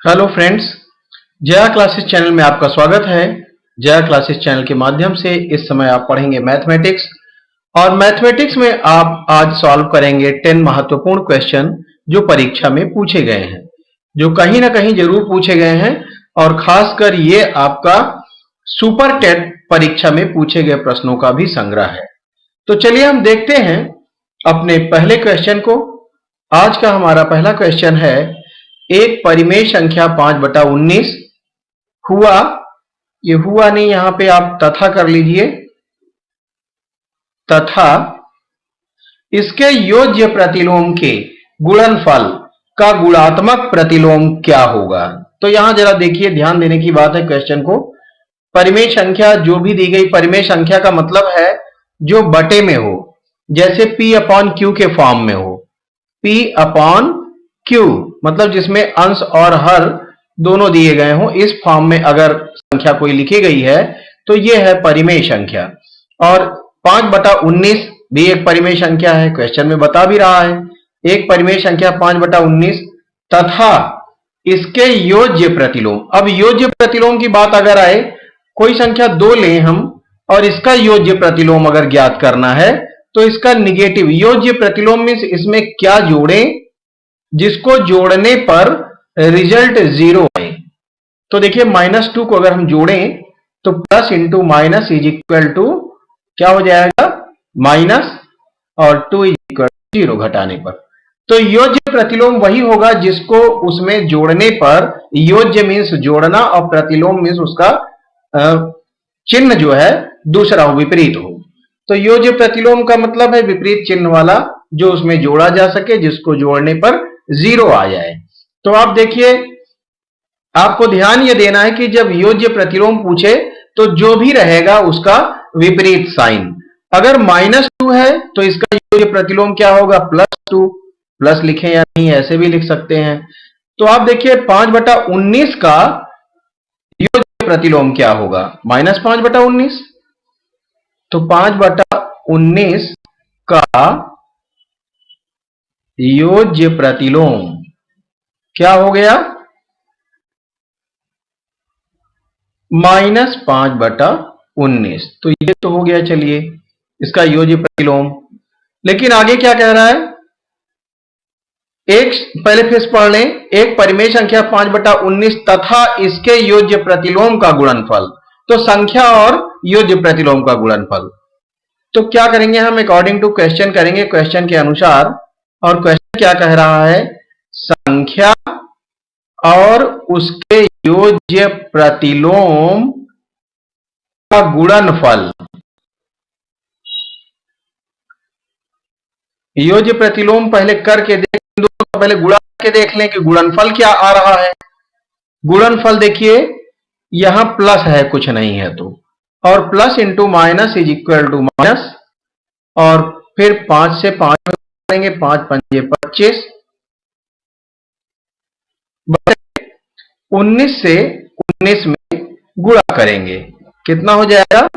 Hello friends, Jaya classes channel में आपका स्वागत है। जया क्लासेस चैनल के माध्यम से इस समय आप पढ़ेंगे मैथमेटिक्स और मैथमेटिक्स में आप आज सॉल्व करेंगे 10 महत्वपूर्ण क्वेश्चन जो परीक्षा में पूछे गए हैं, जो कहीं ना कहीं जरूर पूछे गए हैं और खासकर ये आपका सुपर टेट परीक्षा में पूछे गए प्रश्नों का भी संग्रह है। तो चलिए हम देखते हैं अपने पहले क्वेश्चन को। आज का हमारा पहला क्वेश्चन है, एक परिमेय संख्या 5/19 हुआ, ये हुआ नहीं, यहां पे आप तथा कर लीजिए, तथा इसके योज्य प्रतिलोम के गुणनफल का गुणात्मक प्रतिलोम क्या होगा। तो यहां जरा देखिए, ध्यान देने की बात है क्वेश्चन को। परिमेय संख्या जो भी दी गई, परिमेय संख्या का मतलब है जो बटे में हो, जैसे P/Q के फॉर्म में हो। P/Q मतलब जिसमें अंश और हर दोनों दिए गए हों, इस फॉर्म में अगर संख्या कोई लिखी गई है तो यह है परिमेय संख्या। और 5/19 भी एक परिमेय संख्या है, क्वेश्चन में बता भी रहा है। एक परिमेय संख्या 5/19 तथा इसके योज्य प्रतिलोम। अब योज्य प्रतिलोम की बात अगर आए, कोई संख्या 2 लें हम और इसका योज्य प्रतिलोम अगर ज्ञात करना है तो इसका निगेटिव योज्य प्रतिलोम मीन्स इसमें क्या जोड़ें जिसको जोड़ने पर रिजल्ट 0 आए। तो देखिए -2 को अगर हम जोड़ें तो plus into minus is equal to क्या हो जाएगा, माइनस, और 2 इज इक्वल टू 0 घटाने पर। तो योज्य प्रतिलोम वही होगा जिसको उसमें जोड़ने पर, योज्य मीन्स जोड़ना और प्रतिलोम मीन्स उसका चिन्ह जो है दूसरा हो, विपरीत हो। तो योज्य प्रतिलोम का मतलब है विपरीत चिन्ह वाला, जो उसमें जोड़ा जा सके, जिसको जोड़ने पर 0 आ जाए। तो आप देखिए, आपको ध्यान यह देना है कि जब योज्य प्रतिलोम पूछे तो जो भी रहेगा उसका विपरीत साइन। अगर -2 है तो इसका योज्य प्रतिलोम क्या होगा, +2। प्लस लिखें या नहीं, ऐसे भी लिख सकते हैं। तो आप देखिए 5/19 का योज्य प्रतिलोम क्या होगा, -5/19। तो 5/19 का योज्य प्रतिलोम क्या हो गया, -5/19। तो ये तो हो गया, चलिए, इसका योज्य प्रतिलोम। लेकिन आगे क्या कह रहा है, एक पहले फिर पढ़ लें, एक परिमेय संख्या 5/19 तथा इसके योज्य प्रतिलोम का गुणनफल। तो संख्या और योज्य प्रतिलोम का गुणनफल। तो क्या करेंगे हम, अकॉर्डिंग टू क्वेश्चन करेंगे, क्वेश्चन के अनुसार। और क्वेश्चन क्या कह रहा है, संख्या और उसके योज्य प्रतिलोम का गुणनफल। योज्य प्रतिलोम पहले करके देख, दोनों पहले गुणा करके देख लें कि गुणनफल क्या आ रहा है। गुणनफल देखिए, यहां प्लस है, कुछ नहीं है तो, और plus into minus is equal to minus, और फिर 5 से 5 में करेंगे, 5 पंजे 25, 19 से 19 में गुणा करेंगे, कितना हो जाएगा,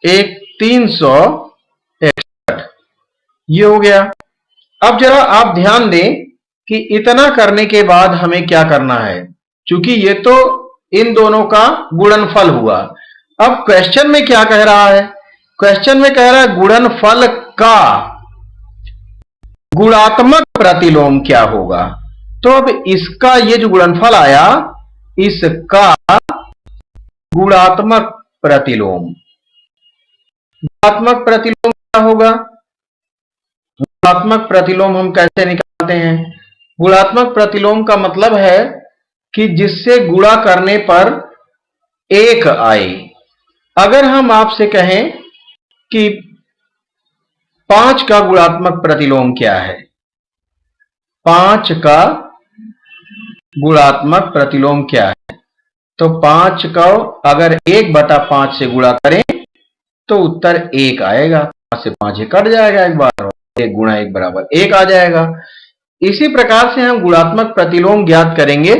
361। ये हो गया। अब जरा आप ध्यान दें कि इतना करने के बाद हमें क्या करना है, क्योंकि ये तो इन दोनों का गुणनफल हुआ। अब क्वेश्चन में क्या कह रहा है, क्वेश्चन में कह रहा है गुणनफल का गुणात्मक प्रतिलोम क्या होगा। तो अब इसका ये जो गुणनफल आया, इसका गुणात्मक प्रतिलोम, गुणात्मक प्रतिलोम क्या होगा, गुणात्मक प्रतिलोम हम कैसे निकालते हैं। गुणात्मक प्रतिलोम का मतलब है कि जिससे गुणा करने पर 1 आए। अगर हम आपसे कहें कि 5 का गुणात्मक प्रतिलोम क्या है, 5 का गुणात्मक प्रतिलोम क्या है, तो 5 का अगर 1/5 से गुणा करें तो उत्तर 1 आएगा। 5 से 5 कट जाएगा एक बार, 1 गुणा 1 बराबर 1 आ जाएगा। इसी प्रकार से हम गुणात्मक प्रतिलोम ज्ञात करेंगे,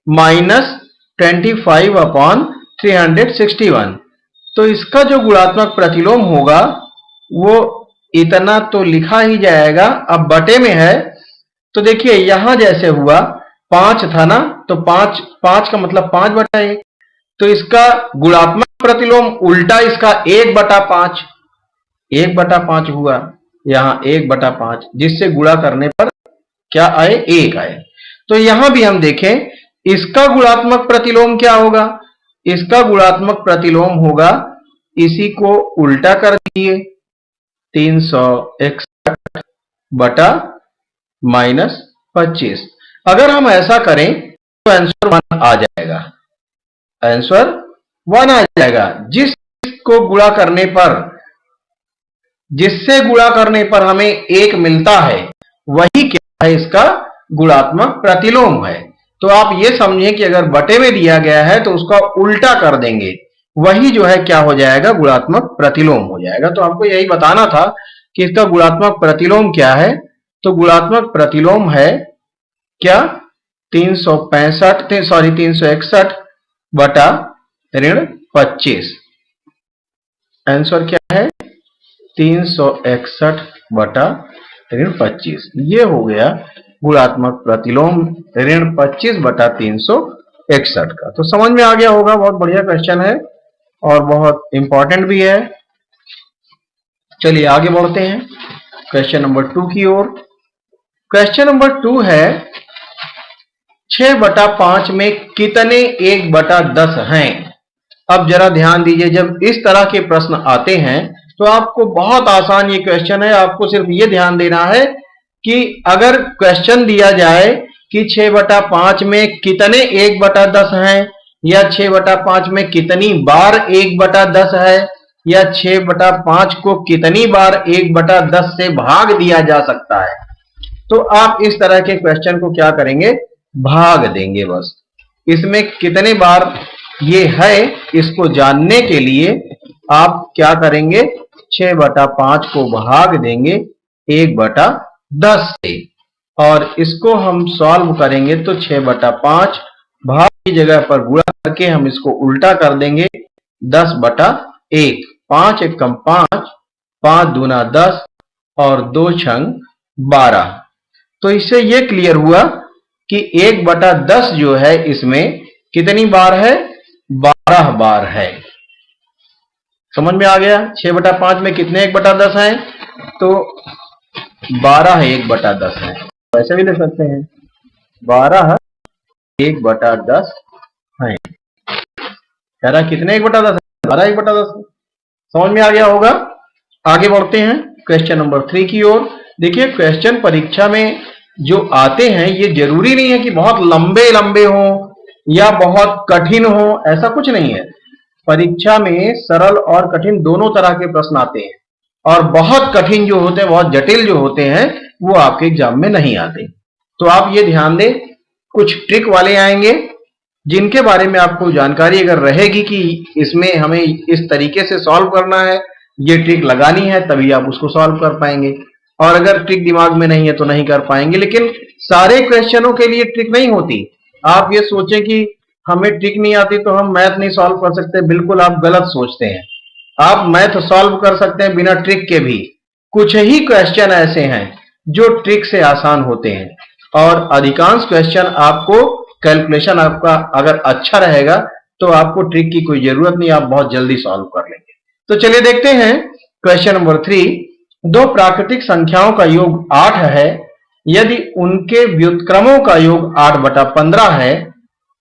-25/361। तो इसका जो गुणात्मक प्रतिलोम होगा वो इतना तो लिखा ही जाएगा। अब बटे में है तो देखिए, यहां जैसे हुआ 5 था ना, तो 5 5 का मतलब 5/1, तो इसका गुणात्मक प्रतिलोम उल्टा इसका 1/5, 1/5 हुआ, यहां 1/5, जिससे गुणा करने पर क्या आए, 1 आए। तो यहां भी हम देखें इसका गुणात्मक प्रतिलोम क्या होगा, इसका गुणात्मक प्रतिलोम होगा, इसी को उल्टा कर दिए, 361 बटा -25। अगर हम ऐसा करें तो आंसर 1 आ जाएगा, आंसर 1 आ जाएगा। जिसको गुणा करने पर, जिससे गुणा करने पर हमें 1 मिलता है, वही क्या है, इसका गुणात्मक प्रतिलोम है। तो आप ये समझिए कि अगर बटे में दिया गया है तो उसका उल्टा कर देंगे, वही जो है क्या हो जाएगा, गुणात्मक प्रतिलोम हो जाएगा। तो आपको यही बताना था कि इसका गुणात्मक प्रतिलोम क्या है। तो गुणात्मक प्रतिलोम है क्या, 361 बटा -25। आंसर क्या है, 361 बटा -25। ये हो गया गुणात्मक प्रतिलोम -25 बटा 361 का। तो समझ में आ गया होगा, बहुत बढ़िया क्वेश्चन है और बहुत इंपॉर्टेंट भी है। चलिए आगे बढ़ते हैं क्वेश्चन नंबर 2 की ओर। क्वेश्चन नंबर 2 है 6/5 में कितने 1/10 हैं। अब जरा ध्यान दीजिए, जब इस तरह के प्रश्न आते हैं तो आपको बहुत आसान ये क्वेश्चन है, आपको सिर्फ ये ध्यान देना है कि अगर क्वेश्चन दिया जाए कि 6/5 में कितने 1/10 हैं, या 6/5 में कितनी बार 1/10 है, या 6/5 को कितनी बार 1/10 से भाग दिया जा सकता है, तो आप इस तरह के क्वेश्चन को क्या करेंगे, भाग देंगे बस। इसमें कितने बार ये है, इसको जानने के लिए आप क्या करेंगे, 6/5 को भाग देंगे 1/10 से, और इसको हम सॉल्व करेंगे तो 6/5 भाग की जगह पर गुणा करके हम इसको उल्टा कर देंगे 10/1। 5 एकम 5, 5 दूना 10 और 2 छंग 12। तो इससे ये क्लियर हुआ कि 1/10 जो है इसमें कितनी बार है, 12 बार है। समझ में आ गया, 6/5 में कितने 1/10 हैं, तो 12 1/10 है। वैसे भी लिख सकते हैं 12 1/10 है। कह रहा कितने 1/10 है, 12 1/10। समझ में आ गया होगा। आगे बढ़ते हैं क्वेश्चन नंबर 3 की ओर। देखिए क्वेश्चन परीक्षा में जो आते हैं ये जरूरी नहीं है कि बहुत लंबे लंबे हों या बहुत कठिन हो, ऐसा कुछ नहीं है। परीक्षा में सरल और कठिन दोनों तरह के प्रश्न आते हैं, और बहुत कठिन जो होते हैं, बहुत जटिल जो होते हैं, वो आपके एग्जाम में नहीं आते। तो आप ये ध्यान दें, कुछ ट्रिक वाले आएंगे जिनके बारे में आपको जानकारी अगर रहेगी कि इसमें हमें इस तरीके से सॉल्व करना है, ये ट्रिक लगानी है, तभी आप उसको सॉल्व कर पाएंगे। और अगर ट्रिक दिमाग में नहीं है तो नहीं कर पाएंगे। लेकिन सारे क्वेश्चनों के लिए ट्रिक नहीं होती। आप ये सोचें कि हमें ट्रिक नहीं आती तो हम मैथ नहीं सॉल्व कर सकते, बिल्कुल आप गलत सोचते हैं। आप मैथ सॉल्व कर सकते हैं बिना ट्रिक के भी। कुछ ही क्वेश्चन ऐसे हैं जो ट्रिक से आसान होते हैं, और अधिकांश क्वेश्चन आपको कैलकुलेशन आपका अगर अच्छा रहेगा तो आपको ट्रिक की कोई जरूरत नहीं, आप बहुत जल्दी सॉल्व कर लेंगे। तो चलिए देखते हैं क्वेश्चन नंबर 3। दो प्राकृतिक संख्याओं का योग 8 है, यदि उनके व्युत्क्रमों का योग 8/15 है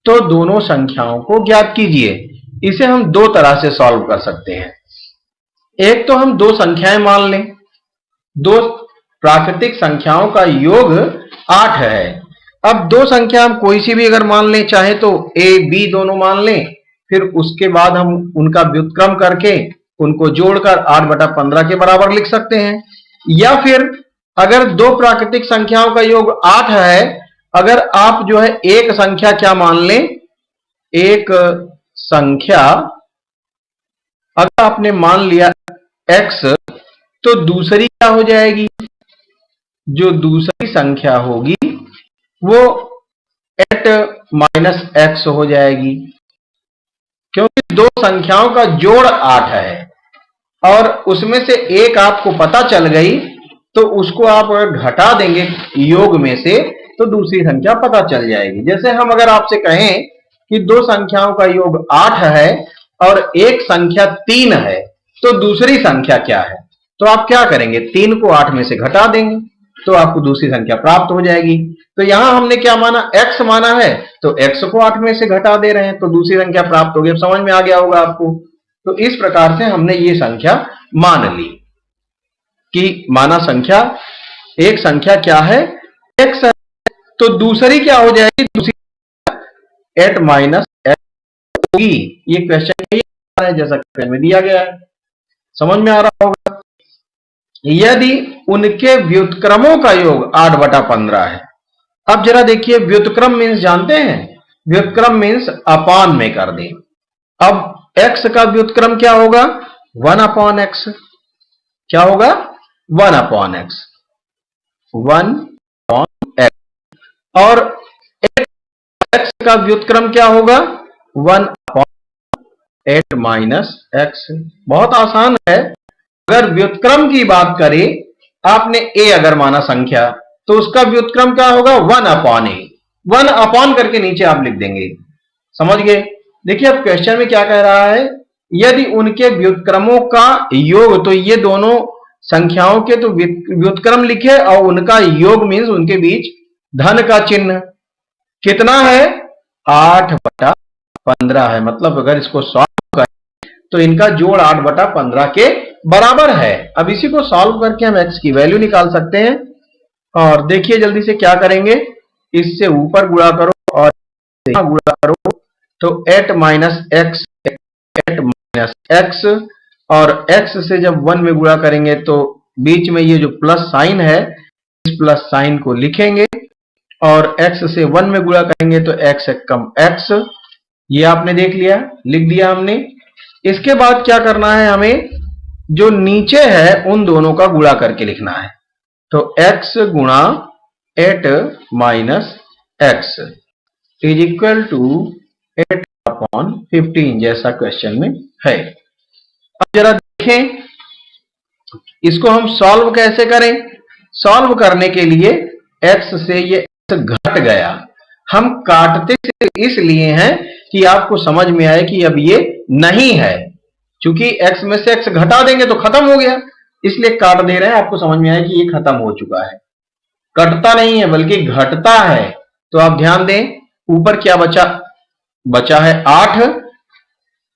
तो दोनों संख्याओं को ज्ञात कीजिए। इसे हम दो तरह से सॉल्व कर सकते हैं। एक तो हम दो संख्याएं मान लें, दो प्राकृतिक संख्याओं का योग 8 है। अब दो संख्या हम कोई सी भी अगर मान लें, चाहे तो a b दोनों मान लें, फिर उसके बाद हम उनका व्युत्क्रम करके उनको जोड़कर 8/15 के बराबर लिख सकते हैं। या फिर अगर दो प्राकृतिक संख्याओं का योग 8 है, अगर आप जो है एक संख्या क्या मान लें, एक संख्या अगर आपने मान लिया x, तो दूसरी क्या हो जाएगी, जो दूसरी संख्या होगी वो 8 - x हो जाएगी, क्योंकि दो संख्याओं का जोड़ 8 है और उसमें से एक आपको पता चल गई तो उसको आप अगर घटा देंगे योग में से तो दूसरी संख्या पता चल जाएगी। जैसे हम अगर आपसे कहें कि दो संख्याओं का योग 8 है और एक संख्या 3 है, तो दूसरी संख्या क्या है? तो आप क्या करेंगे? 3 को 8 में से घटा देंगे तो आपको दूसरी संख्या प्राप्त हो जाएगी। तो यहां हमने क्या माना? x माना है, तो x को 8 में से घटा दे रहे हैं तो दूसरी संख्या प्राप्त होगी। अब समझ में आ गया होगा आपको। तो इस प्रकार से हमने ये संख्या मान ली कि माना संख्या, एक संख्या क्या है? x है, तो दूसरी क्या हो जाएगी? दूसरी 8 माइनस x होगी। ये क्वेश्चन है जैसा क्वेश्चन में दिया गया है, समझ में आ रहा होगा। यदि उनके व्युत्क्रमों का योग 8/15 है। अब जरा देखिए, व्युत्क्रम मीन्स जानते हैं? व्युत्क्रम मीन्स अपान में कर दें। अब x का व्युत्क्रम क्या होगा? 1/x। क्या होगा? 1/x, 1/x। और x का व्युत्क्रम क्या होगा? 1/8 माइनस x। बहुत आसान है। अगर व्युत्क्रम की बात करें, आपने a अगर माना संख्या, तो उसका व्युत्क्रम क्या होगा? 1/a। 1 करके नीचे आप लिख देंगे। समझ गए? देखिए अब क्वेश्चन में क्या कह रहा है, यदि उनके व्युत्क्रमों का योग, तो ये दोनों संख्याओं के तो व्युत्क्रम लिखे और उनका योग मीन्स उनके बीच धन का चिन्ह कितना है? 8/15 है। मतलब अगर इसको सॉल्व करें तो इनका जोड़ 8/15 के बराबर है। अब इसी को सॉल्व करके हम x की वैल्यू निकाल सकते हैं। और देखिए जल्दी से क्या करेंगे, इससे ऊपर गुणा करो और गुणा करो तो 8 माइनस एक्स, 8 माइनस एक्स, और x से जब 1 में गुणा करेंगे तो बीच में ये जो प्लस साइन है, इस प्लस साइन को लिखेंगे और x से 1 में गुणा करेंगे तो x कम x। ये आपने देख लिया, लिख दिया हमने। इसके बाद क्या करना है, हमें जो नीचे है उन दोनों का गुणा करके लिखना है। तो x गुणा 8 minus X is equal to 8/15 जैसा क्वेश्चन में है। अब जरा देखें इसको हम सॉल्व कैसे करें। सॉल्व करने के लिए x से ये x घट गया, हम काटते इसलिए हैं कि आपको समझ में आए कि अब ये नहीं है। क्योंकि x में से x घटा देंगे तो खत्म हो गया, इसलिए काट दे रहे हैं, आपको समझ में आए कि ये खत्म हो चुका है। कटता नहीं है बल्कि घटता है। तो आप ध्यान दें, ऊपर क्या बचा है 8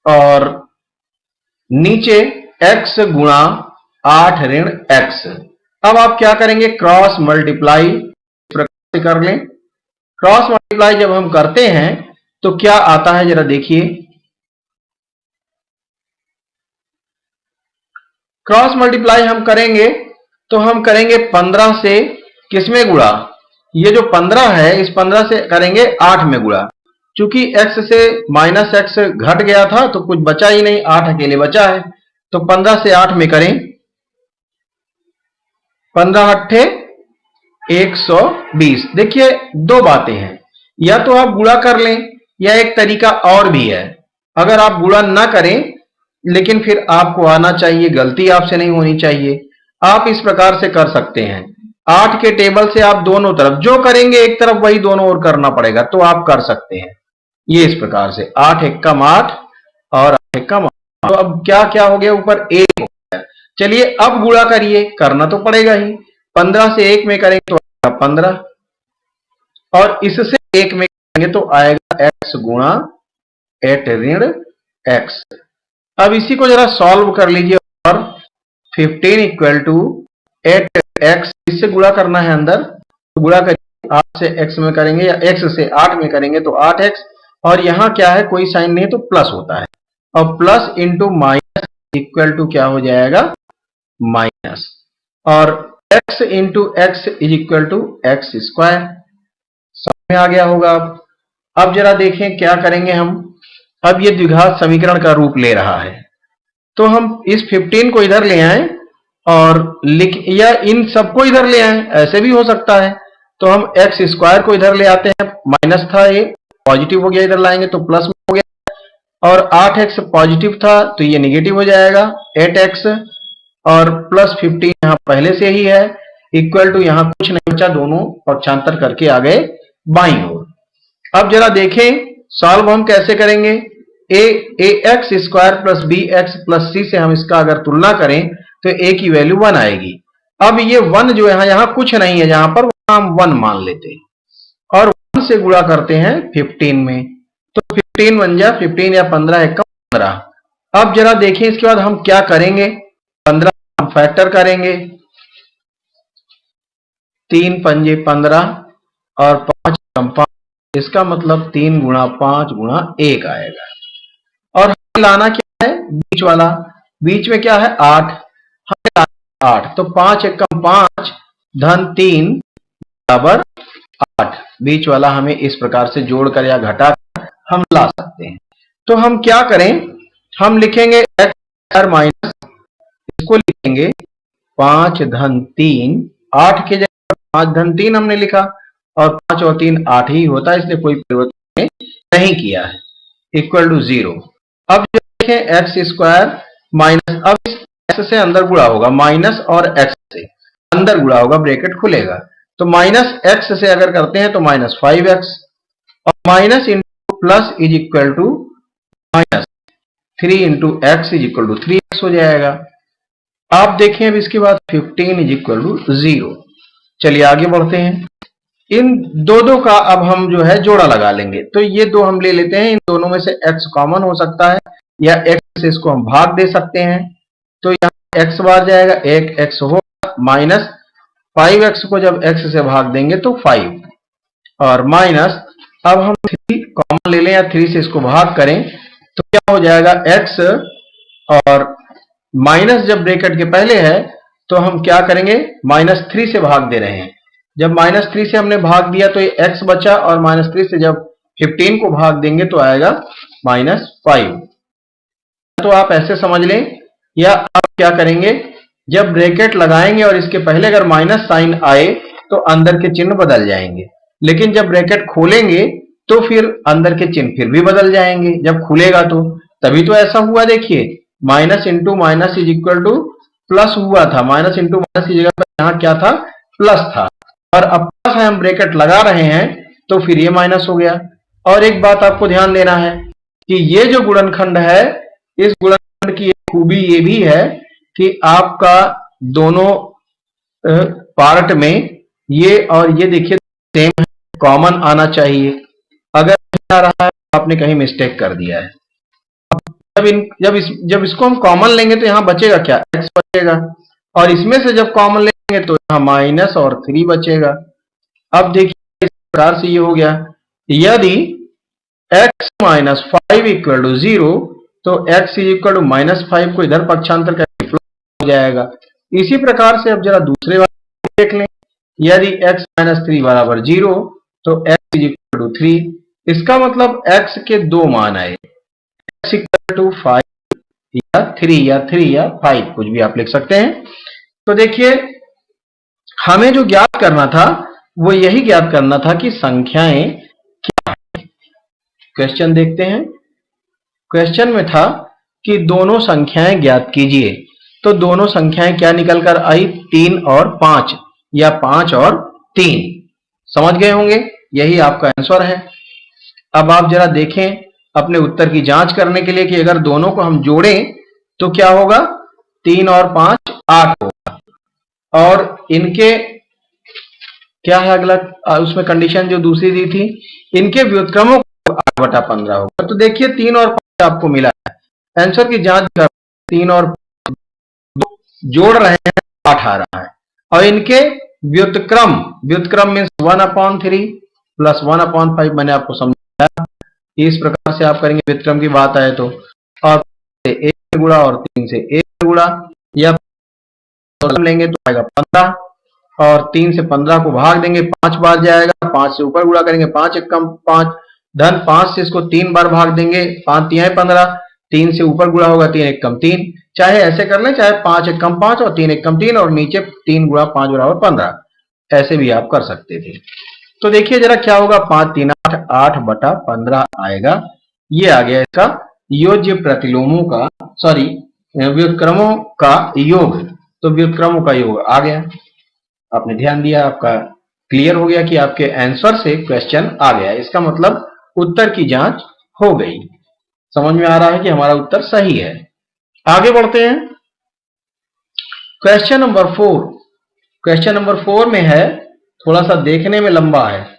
और नीचे x गुणा 8 ऋण x। अब आप क्या करेंगे, क्रॉस मल्टीप्लाई प्रकार से कर लें। क्रॉस मल्टीप्लाई जब हम करते हैं तो क्या आता है जरा देखिए। क्रॉस मल्टीप्लाई हम करेंगे तो हम करेंगे 15 से किसमें गुणा, ये जो 15 है इस 15 से करेंगे 8 में गुणा। चूंकि x से माइनस x घट गया था तो कुछ बचा ही नहीं, 8 अकेले बचा है। तो 15 से 8 में करें, 15 अट्ठे 120। देखिए दो बातें हैं, या तो आप गुणा कर लें या एक तरीका और भी है। अगर आप गुणा ना करें लेकिन फिर आपको आना चाहिए, गलती आपसे नहीं होनी चाहिए, आप इस प्रकार से कर सकते हैं। 8 के टेबल से आप दोनों तरफ जो करेंगे एक तरफ वही दोनों ओर करना पड़ेगा, तो आप कर सकते हैं ये इस प्रकार से 8 एकम 8 और 8 एकम 8। तो अब क्या क्या हो गया, ऊपर 1 हो गया। चलिए अब गुणा करिए, करना तो पड़ेगा ही। 15 से 1 में करेंगे तो 15 और इससे 1 में करेंगे तो आएगा x गुणा 8 ऋण x। अब इसी को जरा सॉल्व कर लीजिए और 15 इक्वल टू 8x, इससे गुणा करना है अंदर, तो गुणा करिए 8 से x में करेंगे या x से 8 में करेंगे तो 8x, और यहां क्या है कोई साइन नहीं तो प्लस होता है, और plus into minus equal to क्या हो जाएगा माइनस, और x into X is equal to X square. समझ में आ गया होगा। अब जरा देखें क्या करेंगे हम। अब ये द्विघात समीकरण का रूप ले रहा है, तो हम इस 15 को इधर ले आए और लिख, या इन सबको इधर ले आए, ऐसे भी हो सकता है। तो हम एक्स स्क्वायर को इधर ले आते हैं, माइनस था ये पॉजिटिव हो गया, इधर लाएंगे तो प्लस में हो गया, और 8x पॉजिटिव था तो ये निगेटिव हो जाएगा 8x, और प्लस 15 यहां पहले से ही है, इक्वल टू, यहां कुछ नहीं बचा, दोनों पक्षांतर करके आ गए बाईं ओर। अब जरा देखें सॉल्व हम कैसे करेंगे। A X square plus B X plus C से हम इसका अगर तुलना करें तो ए की वैल्यू 1 आएगी। अब ये 1 जो है यहां कुछ नहीं है, जहां पर हम 1 मान लेते हैं और 1 से गुणा करते हैं 15 में, तो 15 बन जा 15 या 15 एक 15। अब जरा देखें इसके बाद हम क्या करेंगे। 15 हम फैक्टर करेंगे, 3 पंजे 15 और 5 कम 5, इसका मतलब 3 गुणा 5 गुणा 1 आएगा। और हमें लाना क्या है, बीच वाला, बीच में क्या है 8, हमें लाना 8, तो 5 एक कम 5 धन 3 बराबर 8। बीच वाला हमें इस प्रकार से जोड़कर या घटाकर हम ला सकते हैं। तो हम क्या करें, हम लिखेंगे x माइनस, इसको लिखेंगे 5 धन 3, 8 के जगह 5 धन 3 हमने लिखा और 5 और 3 8 ही होता है, इसलिए कोई परिवर्तन नहीं किया है, इक्वल टू 0। अब देखें एक्स स्क्वायर माइनस, अब इस एक्स से अंदर गुणा होगा, माइनस और एक्स से अंदर गुणा होगा, ब्रैकेट खुलेगा, तो माइनस एक्स से अगर करते हैं तो माइनस 5x और minus into plus is equal to minus 3 into X is equal to 3x हो जाएगा। आप देखें अब इसके बाद 15 इज इक्वल टू 0। चलिए आगे बढ़ते हैं। इन दो का अब हम जो है जोड़ा लगा लेंगे, तो ये दो हम ले लेते हैं, इन दोनों में से x कॉमन हो सकता है या x से इसको हम भाग दे सकते हैं, तो यहाँ x बार जाएगा, एक x होगा, माइनस 5x को जब x से भाग देंगे तो 5 और माइनस, अब हम 3 कॉमन ले लें या 3 से इसको भाग करें तो क्या हो जाएगा x, और माइनस जब ब्रैकेट के पहले है तो हम क्या करेंगे, -3 से भाग दे रहे हैं, जब -3 से हमने भाग दिया तो ये x बचा और -3 से जब 15 को भाग देंगे तो आएगा -5। तो आप ऐसे समझ लें, या आप क्या करेंगे, जब ब्रैकेट लगाएंगे और इसके पहले अगर माइनस साइन आए तो अंदर के चिन्ह बदल जाएंगे, लेकिन जब ब्रैकेट खोलेंगे तो फिर अंदर के चिन्ह फिर भी बदल जाएंगे जब खुलेगा, तो तभी तो ऐसा हुआ। देखिए minus into minus is equal two plus हुआ था, माइनस इंटू माइनस की जगह पर यहाँ क्या था, प्लस था, और अब प्लस है हम ब्रैकेट लगा रहे हैं तो फिर ये माइनस हो गया। और एक बात आपको ध्यान देना है कि ये जो गुणनखंड है, इस गुणनखंड की एक खूबी ये भी है कि आपका दोनों पार्ट में ये और ये देखिए सेम है, कॉमन आना चाहिए, अगर नहीं आ रहा है तो आपने कहीं मिस्टेक कर दिया है। जब इसको हम कॉमन लेंगे तो यहाँ बचेगा क्या, x बचेगा, और इसमें से जब कॉमन लेंगे तो यहाँ माइनस और 3 बचेगा। अब देखिए इस प्रकार से ये हो गया, यदि x माइनस 5 इक्वल टू 0 तो x इज इक्वल टू -5 को इधर पक्षांतर करके प्लस हो जाएगा। इसी प्रकार से अब जरा दूसरे वाले देख लें, यदि x माइनस 3 बराबर 0 तो x इज इक्वल टू 3, इसका मतलब x के दो मान आए, x इक्वल टू 5 या 3 या 3 या 5, कुछ भी आप लिख सकते हैं। तो देखिए हमें जो ज्ञात करना था वो यही ज्ञात करना था कि संख्याएं क्या है। क्वेश्चन देखते हैं। क्वेश्चन में था कि दोनों संख्याएं ज्ञात कीजिए, तो दोनों संख्याएं क्या निकल कर आई, 3 और 5 या 5 और 3। समझ गए होंगे, यही आपका आंसर है। अब आप जरा देखें अपने उत्तर की जांच करने के लिए कि अगर दोनों को हम जोड़ें तो क्या होगा, 3 और 5 8 होगा, और इनके क्या है अगला, उसमें कंडीशन जो दूसरी दी थी, इनके व्युत्क्रमों को 8/15 होगा। तो देखिए 3 और 5 आपको मिला है, आंसर की जांच कर 3 और 5 जोड़ रहे हैं, 8 आ रहा है, और इनके व्युत्क्रम मीन्स 1/3 प्लस 1/5 मैंने आपको समझाया। इस प्रकार से आप करेंगे व्युत्क्रम की बात आए तो, और से 1 से गुणा और 3 से 1 से गुणा, या लेंगे तो आएगा 15, और 3 से 15 को भाग देंगे, 5 बार जाएगा, 5 से ऊपर गुणा करेंगे, 5 एक कम 5 धन 5 से इसको 3 बार भाग देंगे, 5 3 15, 3 से ऊपर गुणा होगा, 3 एक कम 3, चाहे ऐसे कर लें, चाहे 5 एक कम 5 और 3 एक कम 3 और नीचे 3 गुणा 5 बराबर 15, ऐसे भी आप कर सकते थे। तो देखिए जरा क्या होगा, 5 3 8, 8/15 आएगा। ये आ गया इसका योज्य प्रतिलोमों का, सॉरी व्युत्क्रमों का योग, तो व्युत्क्रमों का योग आ गया। आपने ध्यान दिया, आपका क्लियर हो गया कि आपके आंसर से क्वेश्चन आ गया, इसका मतलब उत्तर की जांच हो गई। समझ में आ रहा है कि हमारा उत्तर सही है। आगे बढ़ते हैं। Question number 4। क्वेश्चन नंबर 4 में है, थोड़ा सा देखने में लंबा है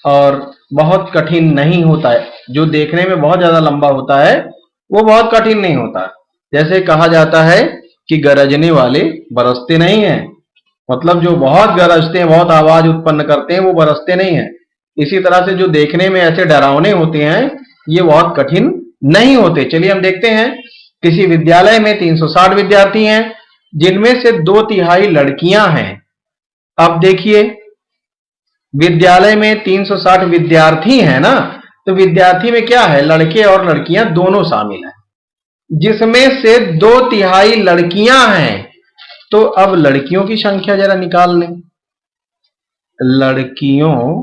और बहुत कठिन नहीं होता है। जो देखने में बहुत ज्यादा लंबा होता है वो बहुत कठिन नहीं होता। जैसे कहा जाता है कि गरजने वाले बरसते नहीं हैं, मतलब जो बहुत गरजते हैं, बहुत आवाज उत्पन्न करते हैं, वो बरसते नहीं हैं। इसी तरह से जो देखने में ऐसे डरावने होते हैं, ये बहुत कठिन नहीं होते। चलिए हम देखते हैं। किसी विद्यालय में 360 विद्यार्थी हैं, जिनमें से 2/3 लड़कियां हैं। अब देखिए, विद्यालय में 360 विद्यार्थी हैं ना, तो विद्यार्थी में क्या है, लड़के और लड़कियां दोनों शामिल हैं, जिसमें से 2/3 लड़कियां हैं। तो अब लड़कियों की संख्या जरा निकाल लें। लड़कियों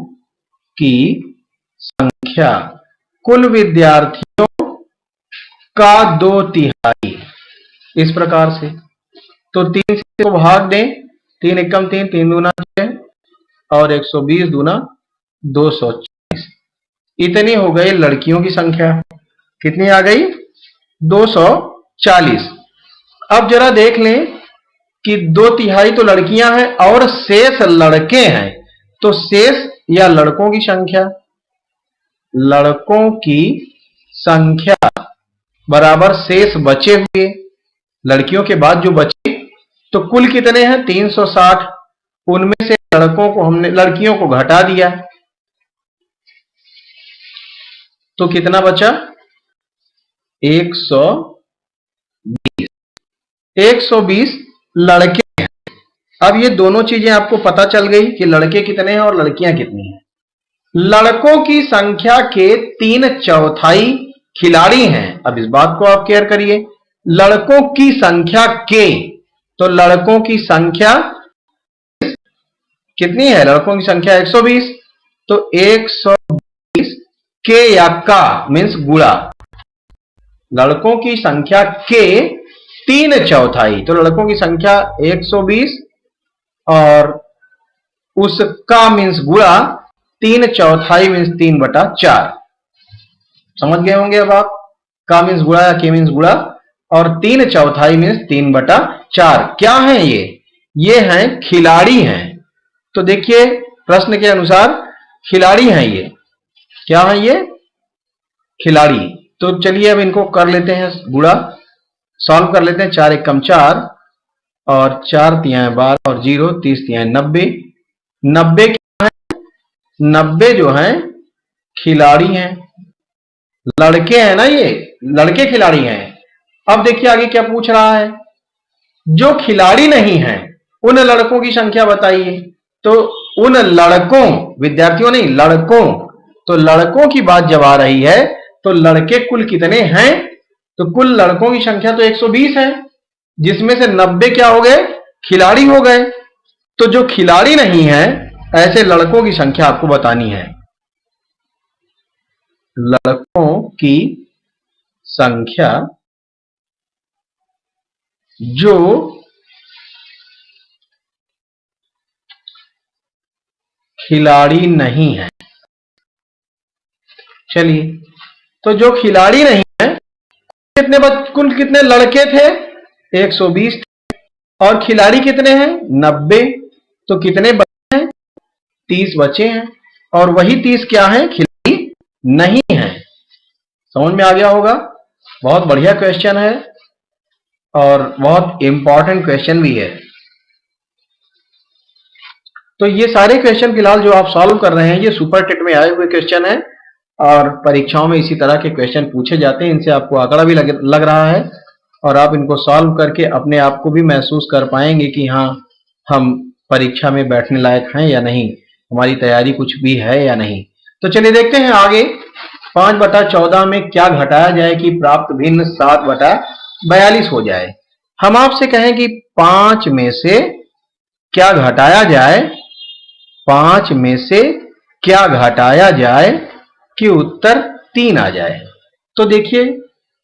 की संख्या, कुल विद्यार्थियों का 2/3, इस प्रकार से। तो 3 से भाग दें, 3 एकम 3, 3 दूना 6 और 120 दूना 240। इतनी हो गई लड़कियों की संख्या। कितनी आ गई? 240। अब जरा देख लें कि 2/3 तो लड़कियां हैं और शेष लड़के हैं, तो शेष या लड़कों की संख्या, लड़कों की संख्या बराबर शेष बचे हुए, लड़कियों के बाद जो बचे, तो कुल कितने हैं? 360। उनमें से लड़कियों को घटा दिया, तो कितना बचा? 120। 120 लड़के हैं। अब ये दोनों चीजें आपको पता चल गई कि लड़के कितने हैं और लड़कियां कितनी हैं। लड़कों की संख्या के 3/4 खिलाड़ी हैं। अब इस बात को आप केयर करिए, लड़कों की संख्या के, तो लड़कों की संख्या कितनी है? लड़कों की संख्या 120, तो 120 के या का मीन्स गुणा, लड़कों की संख्या के 3/4, तो लड़कों की संख्या 120 और उसका मीन्स गुणा 3/4 मीन्स 3/4। समझ गए होंगे अब आप, का मीन्स गुणा या के मीन्स गुणा, और 3/4 मीन्स 3/4। क्या है ये हैं खिलाड़ी हैं। तो देखिए प्रश्न के अनुसार खिलाड़ी हैं ये। क्या है ये? खिलाड़ी। तो चलिए अब इनको कर लेते हैं गुणा, सॉल्व कर लेते हैं। 4 एकम 4 और 4 तिहाई 12 और 0 30 तिहाई 90। 90 क्या है? 90 जो है खिलाड़ी हैं, लड़के हैं ना, ये लड़के खिलाड़ी हैं। अब देखिए आगे क्या पूछ रहा है, जो खिलाड़ी नहीं है उन लड़कों की संख्या बताइए। तो उन लड़कों, विद्यार्थियों नहीं, लड़कों, तो लड़कों की बात जब आ रही है तो लड़के कुल कितने हैं? तो कुल लड़कों की संख्या तो 120 है, जिसमें से 90 क्या हो गए? खिलाड़ी हो गए। तो जो खिलाड़ी नहीं है ऐसे लड़कों की संख्या आपको बतानी है। लड़कों की संख्या जो खिलाड़ी नहीं है। चलिए, तो जो खिलाड़ी नहीं है, कुल कितने लड़के थे? 120 थे, और खिलाड़ी कितने हैं? 90। तो कितने बचे हैं? 30 बचे हैं, और वही 30 क्या है? खिलाड़ी नहीं है। समझ में आ गया होगा। बहुत बढ़िया क्वेश्चन है और बहुत इंपॉर्टेंट क्वेश्चन भी है। तो ये सारे क्वेश्चन फिलहाल जो आप सॉल्व कर रहे हैं, ये सुपर टेट में आए हुए क्वेश्चन है और परीक्षाओं में इसी तरह के क्वेश्चन पूछे जाते हैं। इनसे आपको आंकड़ा भी लग रहा है और आप इनको सॉल्व करके अपने आप को भी महसूस कर पाएंगे कि हाँ, हम परीक्षा में बैठने लायक हैं या नहीं, हमारी तैयारी कुछ भी है या नहीं। तो चलिए देखते हैं आगे। 5/14 में क्या घटाया जाए कि प्राप्त भिन्न 7/42 हो जाए। हम आपसे कहें कि 5 में से क्या घटाया जाए, 5 में से क्या घटाया जाए कि उत्तर 3 आ जाए। तो देखिए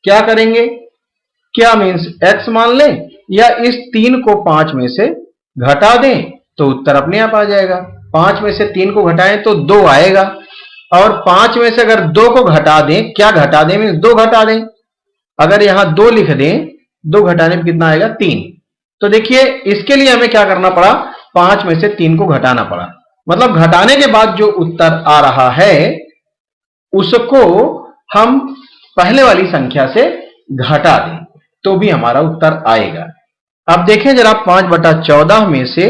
क्या करेंगे, क्या मीन्स x मान लें या इस 3 को 5 में से घटा दें तो उत्तर अपने आप आ जाएगा। 5 में से 3 को घटाएं तो 2 आएगा, और 5 में से अगर 2 को घटा दें, क्या घटा दें मीन्स 2 घटा दें, अगर यहां 2 लिख दें, 2 घटाने में कितना आएगा 3। तो देखिए इसके लिए हमें क्या करना पड़ा, 5 में से 3 को घटाना पड़ा, मतलब घटाने के बाद जो उत्तर आ रहा है उसको हम पहले वाली संख्या से घटा दें तो भी हमारा उत्तर आएगा। अब देखें जरा 5/14 में से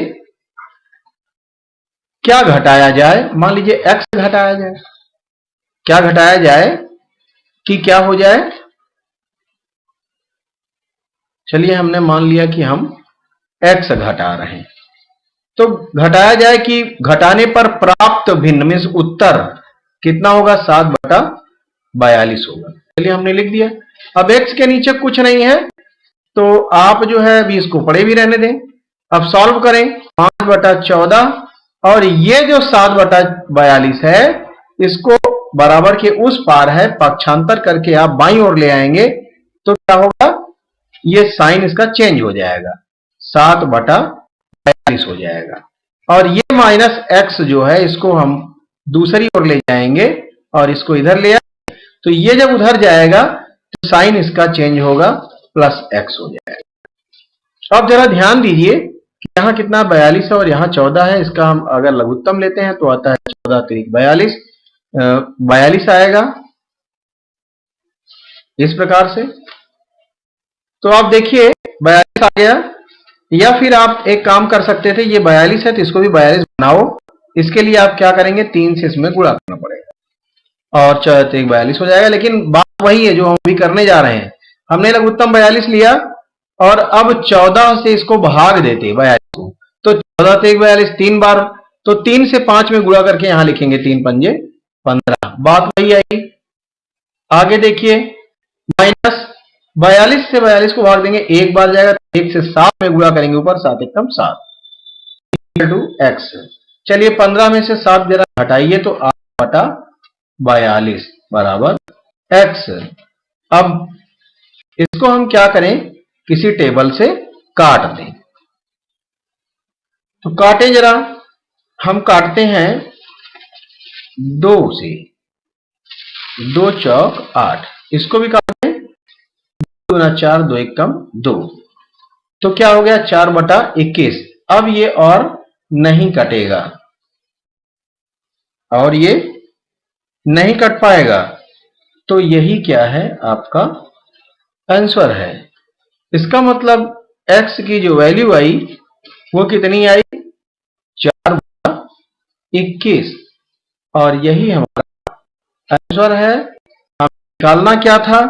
क्या घटाया जाए। मान लीजिए x घटाया जाए, क्या घटाया जाए कि क्या हो जाए। चलिए हमने मान लिया कि हम x घटा रहे हैं, तो घटाया जाए कि घटाने पर प्राप्त भिन्न मीन्स उत्तर कितना होगा, 7/42 होगा। चलिए हमने लिख दिया। अब x के नीचे कुछ नहीं है तो आप जो है अभी इसको पड़े भी रहने दें। अब सॉल्व करें 5/14 और ये जो 7/42 है इसको बराबर के उस पार है, पक्षांतर करके आप बाईं ओर ले आएंगे तो क्या होगा, ये साइन इसका चेंज हो जाएगा, 7/42 हो जाएगा। और ये माइनस x जो है इसको हम दूसरी ओर ले जाएंगे और इसको इधर ले आएंगे, तो ये जब उधर जाएगा तो साइन इसका चेंज होगा, +x हो जाएगा। अब जरा ध्यान दीजिए कि यहां कितना 42 है और यहां 14 है, इसका हम अगर लघुत्तम लेते हैं तो आता है 14 × 42, 42 आएगा इस प्रकार से। तो आप देखिए 42 आ गया, या फिर आप एक काम कर सकते थे, ये 42 है तो इसको भी 42 बनाओ। इसके लिए आप क्या करेंगे, 3 से इसमें गुणा करना पड़ेगा और 4 × 42 हो जाएगा। लेकिन बात वही है जो हम भी करने जा रहे हैं, हमने लघुत्तम 42 लिया और अब 14 से इसको भाग देते 42 को, तो 14 × 42 3 बार, तो 3 से 5 में गुणा करके यहां लिखेंगे 3 × 5 = 15, बात वही आई। आगे देखिए -42 से 42 को भाग देंगे, एक बार जाएगा, 1 से 7 में गुणा करेंगे ऊपर, 7 × 7 x। चलिए 15 में से 7 जरा हटाइए तो 8/42 बराबर x। अब इसको हम क्या करें, किसी टेबल से काट दें। तो काटे जरा, हम काटते हैं 2 से, 2 चौक 8, इसको भी काटें, 2 × 4 2 = 2, तो क्या हो गया 4/21। अब ये और नहीं कटेगा और ये नहीं कट पाएगा, तो यही क्या है आपका आंसर है। इसका मतलब x की जो वैल्यू आई वो कितनी आई, 4/21, और यही हमारा आंसर है। हमें निकालना क्या था,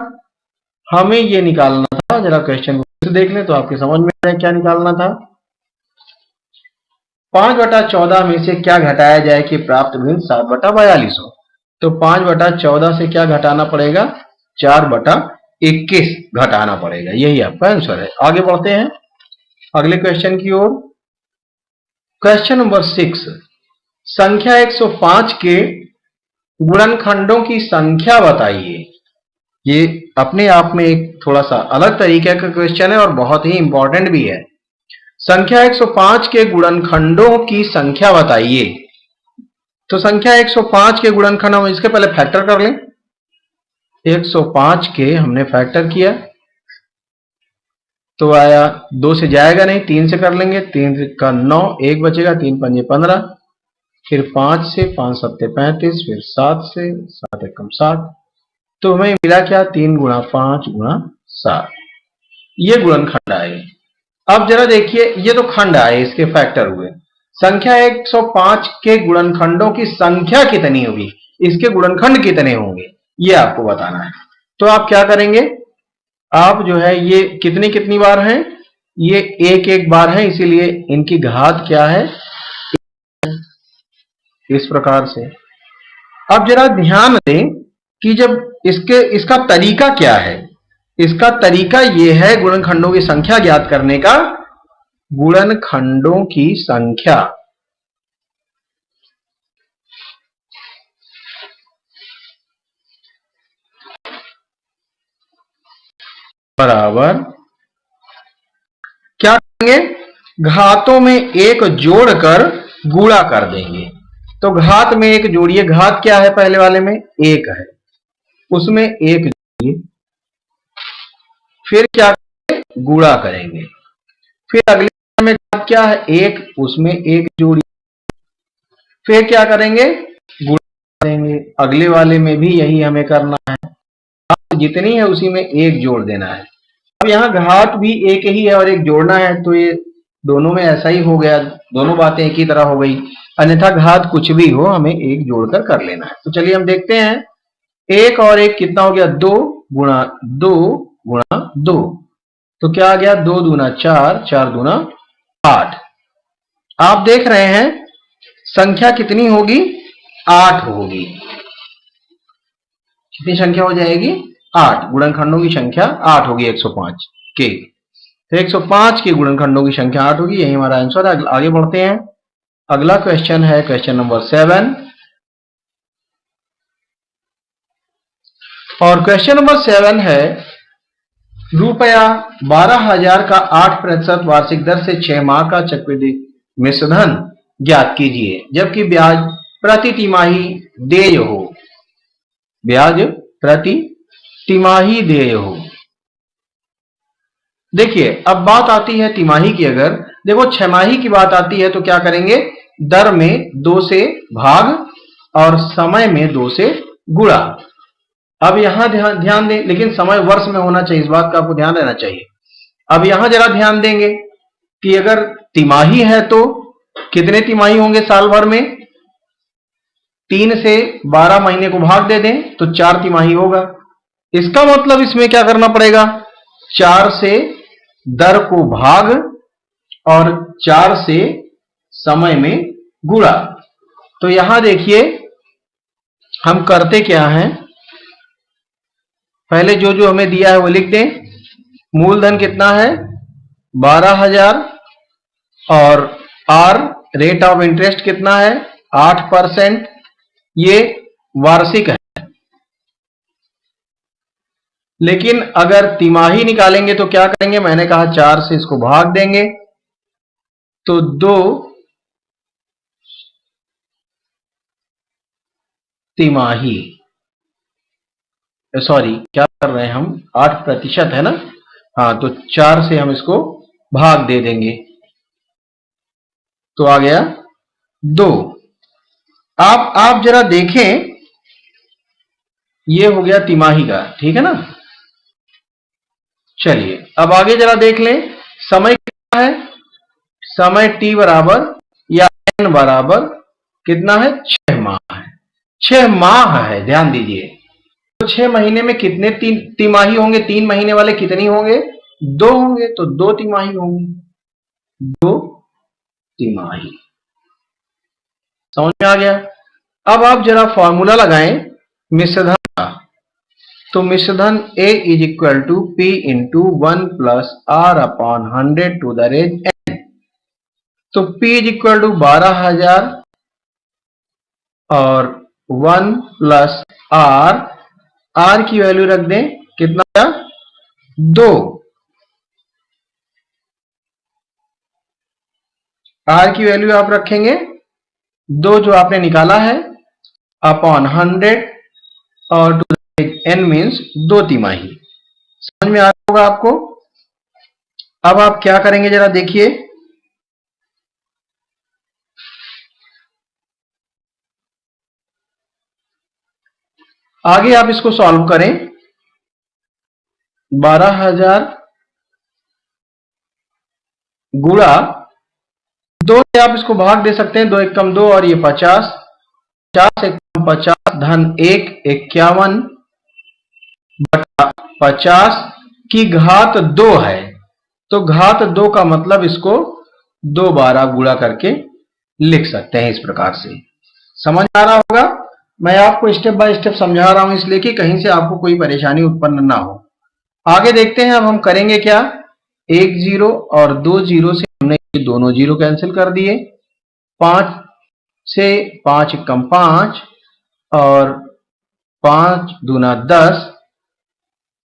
हमें ये निकालना था, जरा क्वेश्चन को देख लें तो आपके समझ में आए क्या निकालना था। 5/14 में से क्या घटाया जाए कि प्राप्त भिन्न 7/42 हो, तो 5/14 से क्या घटाना पड़ेगा, 4/21 घटाना पड़ेगा, यही आपका आंसर है। आगे बढ़ते हैं अगले क्वेश्चन की ओर। क्वेश्चन नंबर 6, संख्या 105 के गुणनखंडों की संख्या बताइए। ये अपने आप में एक थोड़ा सा अलग तरीके का क्वेश्चन है और बहुत ही इंपॉर्टेंट भी है। संख्या 105 के गुणनखंडों की संख्या बताइए। तो संख्या 105 के गुणनखंड, हम इसके पहले फैक्टर कर लें। 105 के हमने फैक्टर किया तो आया, 2 से जाएगा नहीं, 3 से कर लेंगे, 3 का 9, 1 बचेगा, 3 × 5 = 15, फिर 5 से, 5 × 7 = 35, फिर 7 से, 7 × 1 = 7, तो हमें मिला क्या, 3 × 5 × 7, ये गुणनखंड आए। अब जरा देखिए, ये तो खंड आए, इसके फैक्टर हुए। संख्या 105 के गुणनखंडों की संख्या कितनी होगी, इसके गुणनखंड कितने होंगे, ये आपको बताना है। तो आप क्या करेंगे, आप जो है ये कितनी कितनी बार हैं, ये एक एक बार है, इसीलिए इनकी घात क्या है, इस प्रकार से। अब जरा ध्यान दें कि जब इसका तरीका क्या है, इसका तरीका यह है गुणनखंडों की संख्या ज्ञात करने का। गुणनखंडों की संख्या बराबर क्या करेंगे, घातों में एक जोड़कर गुणा कर देंगे। तो घात में एक जोड़िए, घात क्या है पहले वाले में? एक है, उसमें एक जोड़िए, फिर क्या करेंगे? गुणा करेंगे। फिर अगले में घात क्या है? एक, उसमें एक जोड़िए, फिर क्या करेंगे? गुणा करेंगे। अगले वाले में भी यही हमें करना है, जितनी है उसी में एक जोड़ देना है। अब यहाँ घात भी एक ही है और एक जोड़ना है, तो ये दोनों में ऐसा ही हो गया, दोनों बातें एक ही तरह हो गई। अन्यथा घात कुछ भी हो, हमें एक जोड़कर कर लेना है। तो चलिए हम देखते हैं, एक और एक कितना हो गया? 2 गुणा 2 गुणा 2। तो क्या आ गया? 2 दूना 4, 4 दूना 8। आप देख रहे हैं संख्या कितनी होगी? 8 होगी। कितनी संख्या हो जाएगी? 8। गुणनखंडों की संख्या 8 होगी 105 के। तो 105 के गुणनखंडों की संख्या 8 होगी, यही हमारा आंसर है। आगे बढ़ते हैं, अगला क्वेश्चन है क्वेश्चन नंबर 7। और क्वेश्चन नंबर 7 है, रुपया 12,000 का 8% वार्षिक दर से 6 माह का चक्रवृद्धि मिश्रधन ज्ञात कीजिए, जबकि ब्याज प्रति तिमाही देय हो। ब्याज प्रति तिमाही देय हो। देखिए अब बात आती है तिमाही की, अगर देखो छमाही की बात आती है तो क्या करेंगे? दर में 2 से भाग और समय में 2 से गुणा। अब यहां ध्यान दें, लेकिन समय वर्ष में होना चाहिए, इस बात का आपको ध्यान रहना चाहिए। अब यहां जरा ध्यान देंगे कि अगर तिमाही है तो कितने तिमाही होंगे साल भर में? 3 से 12 महीने को भाग दे दें तो 4 तिमाही होगा। इसका मतलब इसमें क्या करना पड़ेगा? 4 से दर को भाग और 4 से समय में गुणा। तो यहां देखिए हम करते क्या हैं, पहले जो जो हमें दिया है वो लिख दें। मूलधन कितना है? 12,000 और आर रेट ऑफ इंटरेस्ट कितना है? 8%। ये वार्षिक है, लेकिन अगर तिमाही निकालेंगे तो क्या करेंगे? मैंने कहा 4 से इसको भाग देंगे तो 2 तिमाही, सॉरी क्या कर रहे हैं हम, 8% है ना, हाँ, तो 4 से हम इसको भाग दे देंगे तो आ गया 2। आप जरा देखें, ये हो गया तिमाही का, ठीक है ना। चलिए अब आगे जरा देख लें, समय कितना है? समय t बराबर या n बराबर कितना है? 6 माह है। 6 माह है, ध्यान दीजिए। तो 6 महीने में कितने तिमाही होंगे? 3 महीने वाले कितनी होंगे? 2 होंगे, तो 2 तिमाही होंगी। 2 तिमाही, समझ में आ गया। अब आप जरा फॉर्मूला लगाएं मिश्रधन का। तो मिश्रधन A is equal to P into 1 plus R upon 100 to the raise n। तो P इज इक्वल टू 12,000 और 1 प्लस R की वैल्यू रख दें, कितना? 2। R की वैल्यू आप रखेंगे 2 जो आपने निकाला है अपॉन 100 और to the raise n means 2 तिमाही। समझ में आ रहा होगा आपको। अब आप क्या करेंगे जरा देखिए, आगे आप इसको सॉल्व करें। 12,000 गुणा 2 से आप इसको भाग दे सकते हैं, 2 एक कम 2 और ये 50, 50 एक कम 50 धन 1 51 बटा 50 की घात 2 है। तो घात 2 का मतलब इसको 2 बार गुणा करके लिख सकते हैं इस प्रकार से। समझ आ रहा होगा। मैं आपको स्टेप बाय स्टेप समझा रहा हूं इसलिए कि कहीं से आपको कोई परेशानी उत्पन्न ना हो। आगे देखते हैं अब हम करेंगे क्या। 1 0 और 2 0 से हमने दोनों 0 कैंसिल कर दिए। 5 से 5 कम 5 और 5 दूना 10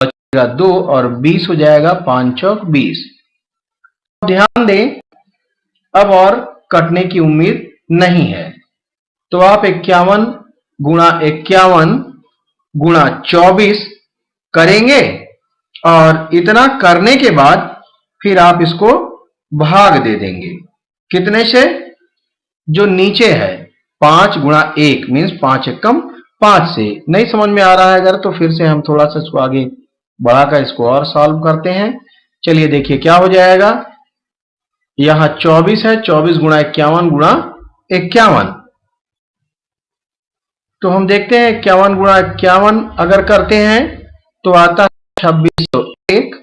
बचेगा 2 और 20 हो जाएगा, 5 चौक 20। ध्यान दें अब और कटने की उम्मीद नहीं है। तो आप 51 गुणा 51 गुणा 24 करेंगे और इतना करने के बाद फिर आप इसको भाग दे देंगे। कितने से? जो नीचे है 5 गुणा 1 मीन्स 5 एकम 5 से। नहीं समझ में आ रहा है अगर, तो फिर से हम थोड़ा सा इसको आगे बढ़ाकर इसको और सॉल्व करते हैं। चलिए देखिए क्या हो जाएगा। यहां 24 है, 24 गुणा 51 गुणा 51। तो हम देखते हैं 51 गुणा 51 अगर करते हैं तो आता है 2601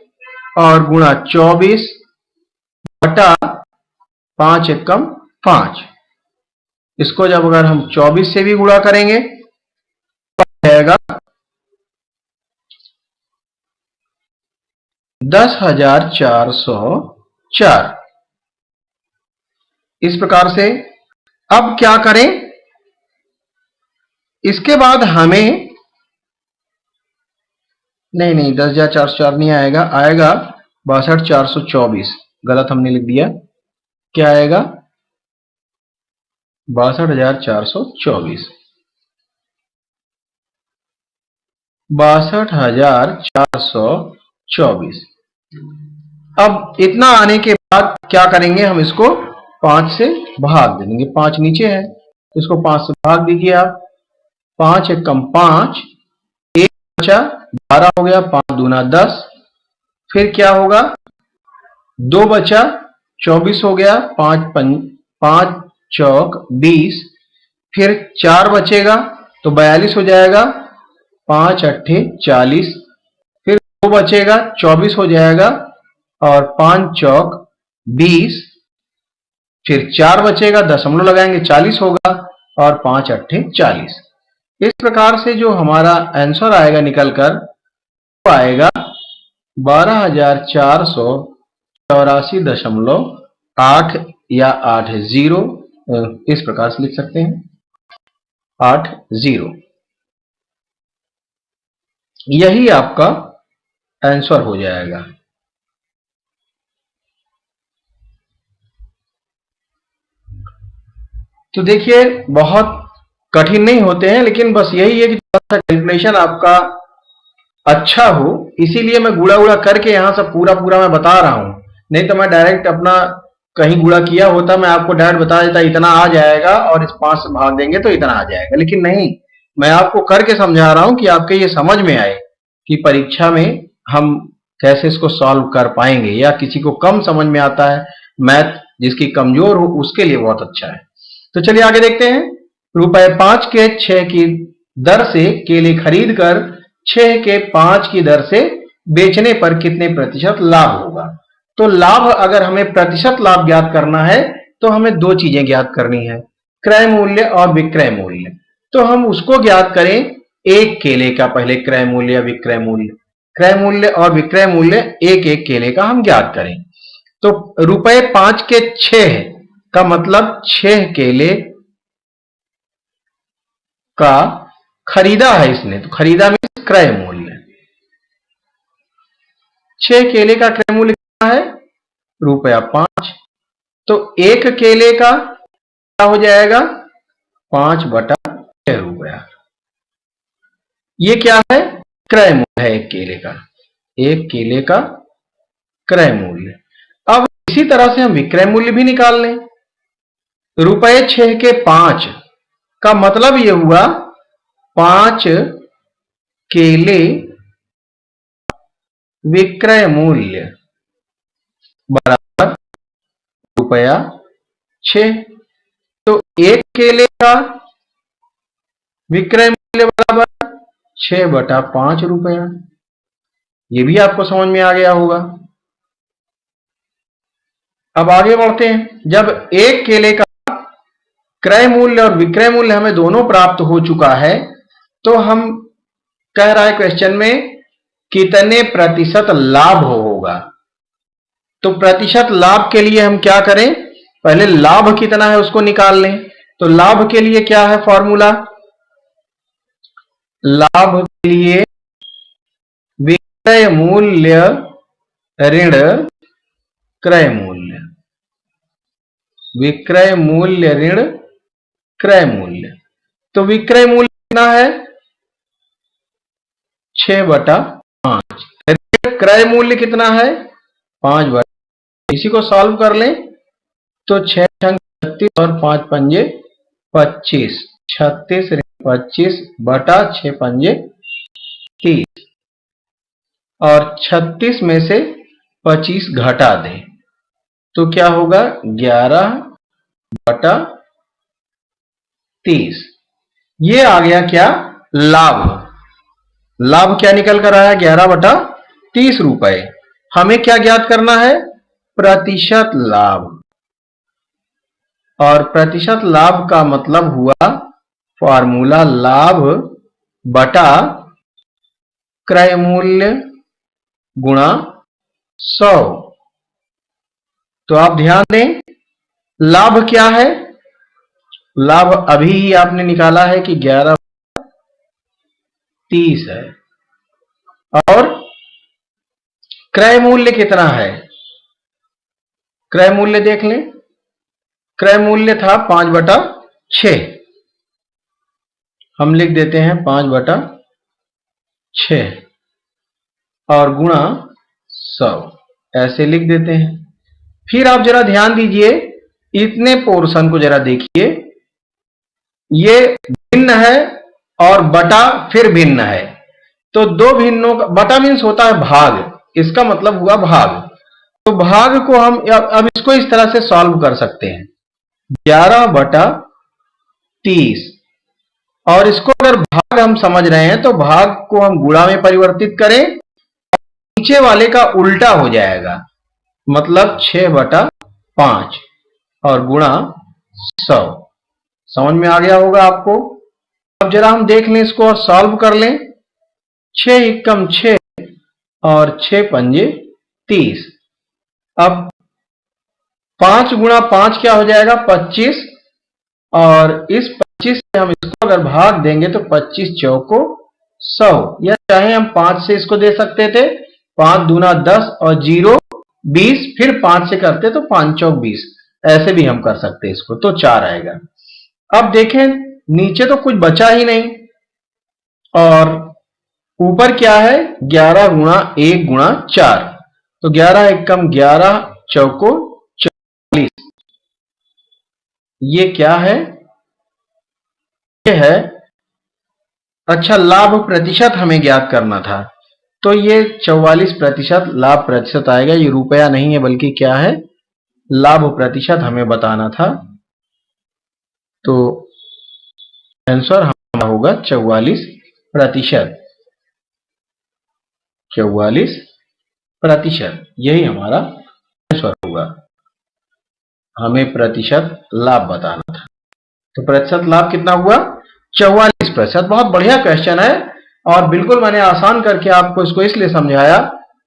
और गुणा 24 बटा 5 एकम 5। इसको जब अगर हम 24 से भी गुणा करेंगे तो आएगा 10,404। इस प्रकार से अब क्या करें, इसके बाद हमें नहीं 10,404 नहीं आएगा, आएगा 62,424। गलत हमने लिख दिया। क्या आएगा? 62,424। 62,424। अब इतना आने के बाद क्या करेंगे, हम इसको 5 से भाग दे देंगे। 5 नीचे है तो इसको 5 से भाग दीजिए आप। 5 एकम 5, 1 बचा 12 हो गया, 5 दूना 10। फिर क्या होगा, 2 बचा 24 हो गया, 5 चौक 20। फिर 4 बचेगा तो 42 हो जाएगा, 5 अट्ठे 40। फिर 2 बचेगा 24 हो जाएगा और 5 चौक 20। फिर 4 बचेगा, दशमलव लगाएंगे 40 होगा और 5 अट्ठे 40। इस प्रकार से जो हमारा आंसर आएगा निकलकर वो आएगा 12,484.8 या 80। इस प्रकार से लिख सकते हैं 80। यही आपका आंसर हो जाएगा। तो देखिए बहुत कठिन नहीं होते हैं, लेकिन बस यही है कि थोड़ा सा कैलकुलेशन आपका अच्छा हो, इसीलिए मैं गुणा गुणा करके यहां से पूरा पूरा मैं बता रहा हूं। नहीं तो मैं डायरेक्ट अपना कहीं गुणा किया होता, मैं आपको डायरेक्ट बता देता इतना आ जाएगा और इस 5 से भाग देंगे तो इतना आ जाएगा। लेकिन नहीं, मैं आपको करके समझा रहा हूं कि आपके ये समझ में आए कि परीक्षा में हम कैसे इसको सॉल्व कर पाएंगे, या किसी को कम समझ में आता है मैथ, जिसकी कमजोर हो उसके लिए बहुत अच्छा है। तो चलिए आगे देखते हैं। ₹5 के 6 की दर से केले खरीद कर 6 के 5 की दर से बेचने पर कितने प्रतिशत लाभ होगा? तो लाभ, अगर हमें प्रतिशत लाभ ज्ञात करना है तो हमें 2 चीजें ज्ञात करनी है, क्रय मूल्य और विक्रय मूल्य। तो हम उसको ज्ञात करें, एक केले का पहले क्रय मूल्य या विक्रय मूल्य, क्रय मूल्य और विक्रय मूल्य एक एक केले का हम ज्ञात करें। तो ₹5 के 6 का मतलब 6 केले का खरीदा है इसने, तो खरीदा में क्रय मूल्य। 6 केले का क्रय मूल्य कितना है? ₹5। तो एक केले का क्या हो जाएगा? 5/6 ये क्या है? क्रय मूल्य है एक केले का, एक केले का क्रय मूल्य। अब इसी तरह से हम विक्रय मूल्य भी निकाल लें। ₹6 के 5 का मतलब यह हुआ 5 केले विक्रय मूल्य बराबर ₹6। तो एक केले का विक्रय मूल्य बराबर 6/5 ये भी आपको समझ में आ गया होगा। अब आगे बढ़ते हैं। जब एक केले का क्रय मूल्य और विक्रय मूल्य हमें दोनों प्राप्त हो चुका है, तो हम कह रहा है क्वेश्चन में कितने प्रतिशत लाभ होगा। तो प्रतिशत लाभ के लिए हम क्या करें, पहले लाभ कितना है उसको निकाल लें। तो लाभ के लिए क्या है फॉर्मूला? लाभ के लिए विक्रय मूल्य ऋण क्रय मूल्य। विक्रय मूल्य ऋण क्रय मूल्य। तो विक्रय मूल्य कितना है? 6/5। क्रय मूल्य कितना है? 5/5। इसी को सॉल्व कर लें तो 6 छंग 36 और 5 पंजे 25। 36 ऋण 25 बटा 6 पंजे 30। और 36 में से 25 घटा दें तो क्या होगा? 11/30। ये आ गया क्या? लाभ। लाभ क्या निकल कर आया? 11/30 रुपए। हमें क्या ज्ञात करना है? प्रतिशत लाभ। और प्रतिशत लाभ का मतलब हुआ फॉर्मूला लाभ बटा क्रय मूल्य गुणा 100। तो आप ध्यान दें, लाभ क्या है? लाभ अभी ही आपने निकाला है कि 11/30 है। और क्रय मूल्य कितना है? क्रय मूल्य देख लें। क्रय मूल्य था 5/6। हम लिख देते हैं 5/6 और गुणा 100 ऐसे लिख देते हैं। फिर आप जरा ध्यान दीजिए, इतने पोर्शन को जरा देखिए, ये भिन्न है और बटा फिर भिन्न है। तो दो भिन्नों का बटा मीन्स होता है भाग, इसका मतलब हुआ भाग। तो भाग को हम अब इसको इस तरह से सॉल्व कर सकते हैं, 11/30। और इसको अगर भाग हम समझ रहे हैं तो भाग को हम गुणा में परिवर्तित करें, नीचे वाले का उल्टा हो जाएगा, मतलब 6/5 और गुणा 100। समझ में आ गया होगा आपको। अब जरा हम देख लें इसको और सॉल्व कर लें। 6 एकम 6 और 6 पंजे 30। अब 5 गुणा 5 क्या हो जाएगा? 25। और इस 25 से हम इसको अगर भाग देंगे तो 25 चौको 100, या चाहे हम 5 से इसको दे सकते थे, 5 दूना 10 और 0 20, फिर 5 से करते तो 5 चौक 20, ऐसे भी हम कर सकते इसको, तो 4 आएगा। अब देखें नीचे तो कुछ बचा ही नहीं और ऊपर क्या है? 11 गुणा 1 गुणा 4। तो 11 एकम 11 चौको 40। ये क्या है? ये है, अच्छा, लाभ प्रतिशत हमें ज्ञात करना था, तो ये 44% लाभ प्रतिशत आएगा। ये रुपया नहीं है बल्कि क्या है? लाभ प्रतिशत हमें बताना था। तो आंसर हमारा होगा 44%। 44%, यही हमारा आंसर होगा। हमें प्रतिशत लाभ बताना था, तो प्रतिशत लाभ कितना हुआ? 44%। बहुत बढ़िया क्वेश्चन है और बिल्कुल मैंने आसान करके आपको इसको इसलिए समझाया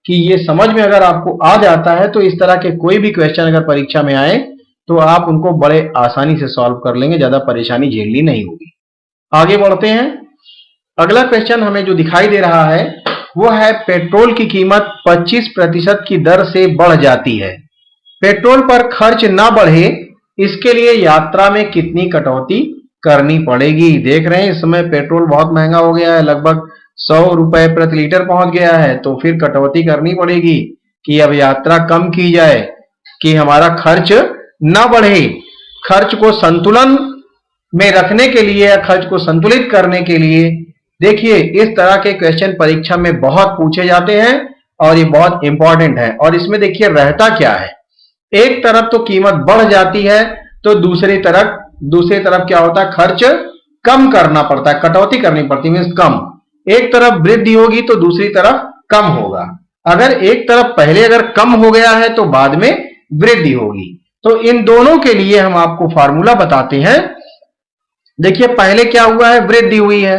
कि ये समझ में अगर आपको आ जाता है तो इस तरह के कोई भी क्वेश्चन अगर परीक्षा में आए तो आप उनको बड़े आसानी से सॉल्व कर लेंगे, ज्यादा परेशानी झेलनी नहीं होगी। आगे बढ़ते हैं। अगला क्वेश्चन हमें जो दिखाई दे रहा है वो है, पेट्रोल की कीमत 25% की दर से बढ़ जाती है, पेट्रोल पर खर्च ना बढ़े, इसके लिए यात्रा में कितनी कटौती करनी पड़ेगी? देख रहे हैं इस समय पेट्रोल बहुत महंगा हो गया है, लगभग 100 रुपए प्रति लीटर पहुंच गया है। तो फिर कटौती करनी पड़ेगी कि अब यात्रा कम की जाए कि हमारा खर्च ना बढ़े। खर्च को संतुलन में रखने के लिए या खर्च को संतुलित करने के लिए, देखिए इस तरह के क्वेश्चन परीक्षा में बहुत पूछे जाते हैं और ये बहुत इंपॉर्टेंट है। और इसमें देखिए रहता क्या है, एक तरफ तो कीमत बढ़ जाती है तो दूसरी तरफ क्या होता है? खर्च कम करना पड़ता है, कटौती करनी पड़ती है, मींस कम। एक तरफ वृद्धि होगी तो दूसरी तरफ कम होगा। अगर एक तरफ पहले अगर कम हो गया है तो बाद में वृद्धि होगी। तो इन दोनों के लिए हम आपको फॉर्मूला बताते हैं। देखिए पहले क्या हुआ है? वृद्धि हुई है,